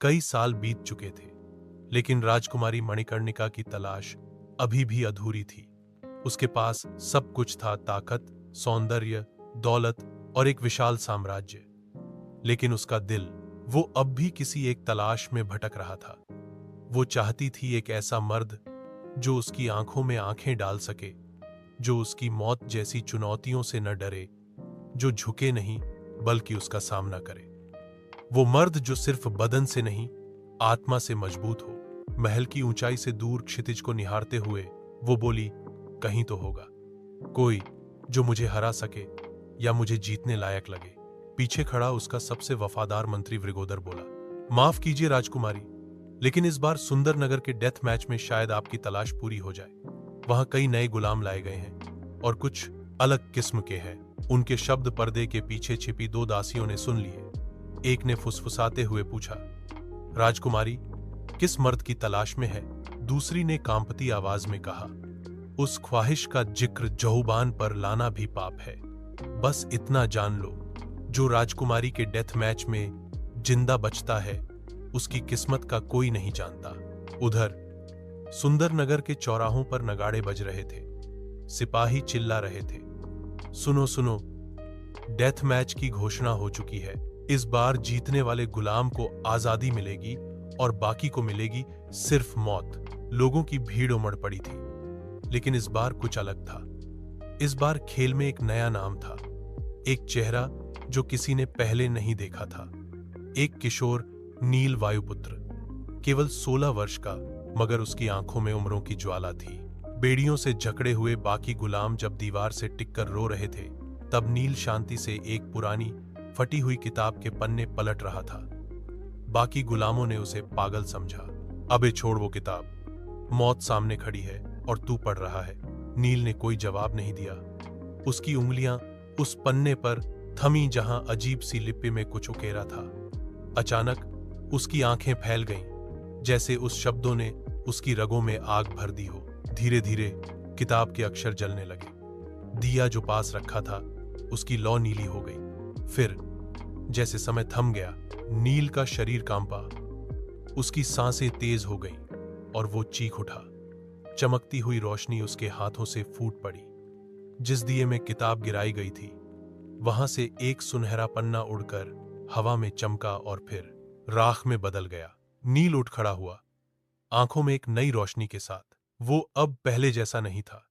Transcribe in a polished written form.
कई साल बीत चुके थे, लेकिन राजकुमारी मणिकर्णिका की तलाश अभी भी अधूरी थी। उसके पास सब कुछ था, ताकत, सौंदर्य, दौलत और एक विशाल साम्राज्य। लेकिन उसका दिल, वो अब भी किसी एक तलाश में भटक रहा था। वो चाहती थी एक ऐसा मर्द जो उसकी आंखों में आंखें डाल सके, जो उसकी मौत जैसी चुनौतियों से न डरे, जो झुके नहीं बल्कि उसका सामना करे। वो मर्द जो सिर्फ बदन से नहीं, आत्मा से मजबूत हो। महल की ऊंचाई से दूर क्षितिज को निहारते हुए वो बोली, कहीं तो होगा कोई जो मुझे हरा सके या मुझे जीतने लायक लगे। पीछे खड़ा उसका सबसे वफादार मंत्री वृगोदर बोला, माफ कीजिए राजकुमारी, लेकिन इस बार सुंदर नगर के डेथ मैच में शायद आपकी तलाश पूरी हो जाए। वहां कई नए गुलाम लाए गए हैं और कुछ अलग किस्म के हैं। उनके शब्द पर्दे के पीछे छिपी दो दासियों ने सुन लिए। एक ने फुसफुसाते हुए पूछा, राजकुमारी किस मर्द की तलाश में है? दूसरी ने कांपती आवाज में कहा, उस ख्वाहिश का जिक्र जहुबान पर लाना भी पाप है। बस इतना जान लो, जो राजकुमारी के डेथ मैच में जिंदा बचता है उसकी किस्मत का कोई नहीं जानता। उधर सुंदर नगर के चौराहों पर नगाड़े बज रहे थे। सिपाही चिल्ला रहे थे, सुनो सुनो, डेथ मैच की घोषणा हो चुकी है। इस बार जीतने वाले गुलाम को आजादी मिलेगी और बाकी को मिलेगी सिर्फ मौत। लोगों की भीड़ उमड़ पड़ी थी, लेकिन इस बार कुछ अलग था। इस बार खेल में एक नया नाम था, एक चेहरा जो किसी ने पहले नहीं देखा था। एक किशोर, नील वायुपुत्र, केवल 16 वर्ष का, मगर उसकी आंखों में उम्रों की ज्वाला थी। बेड़ियों से जकड़े हुए बाकी गुलाम जब दीवार से टिककर रो रहे थे, तब नील शांति से एक पुरानी फटी हुई किताब के पन्ने पलट रहा था। बाकी गुलामों ने उसे पागल समझा। अबे छोड़ वो किताब, मौत सामने खड़ी है और तू पढ़ रहा है। नील ने कोई जवाब नहीं दिया। उसकी उंगलियां उस पन्ने पर थमी जहां अजीब सी लिपि में कुछ उकेरा था। अचानक उसकी आंखें फैल गईं, जैसे उस शब्दों ने उसकी रगों में आग भर दी हो। धीरे धीरे किताब के अक्षर जलने लगे। दिया जो पास रखा था उसकी लौ नीली हो गई। फिर जैसे समय थम गया, नील का शरीर कांपा, उसकी सांसें तेज हो गईं और वो चीख उठा। चमकती हुई रोशनी उसके हाथों से फूट पड़ी। जिस दिए में किताब गिराई गई थी, वहां से एक सुनहरा पन्ना उड़कर हवा में चमका और फिर राख में बदल गया। नील उठ खड़ा हुआ, आंखों में एक नई रोशनी के साथ। वो अब पहले जैसा नहीं था।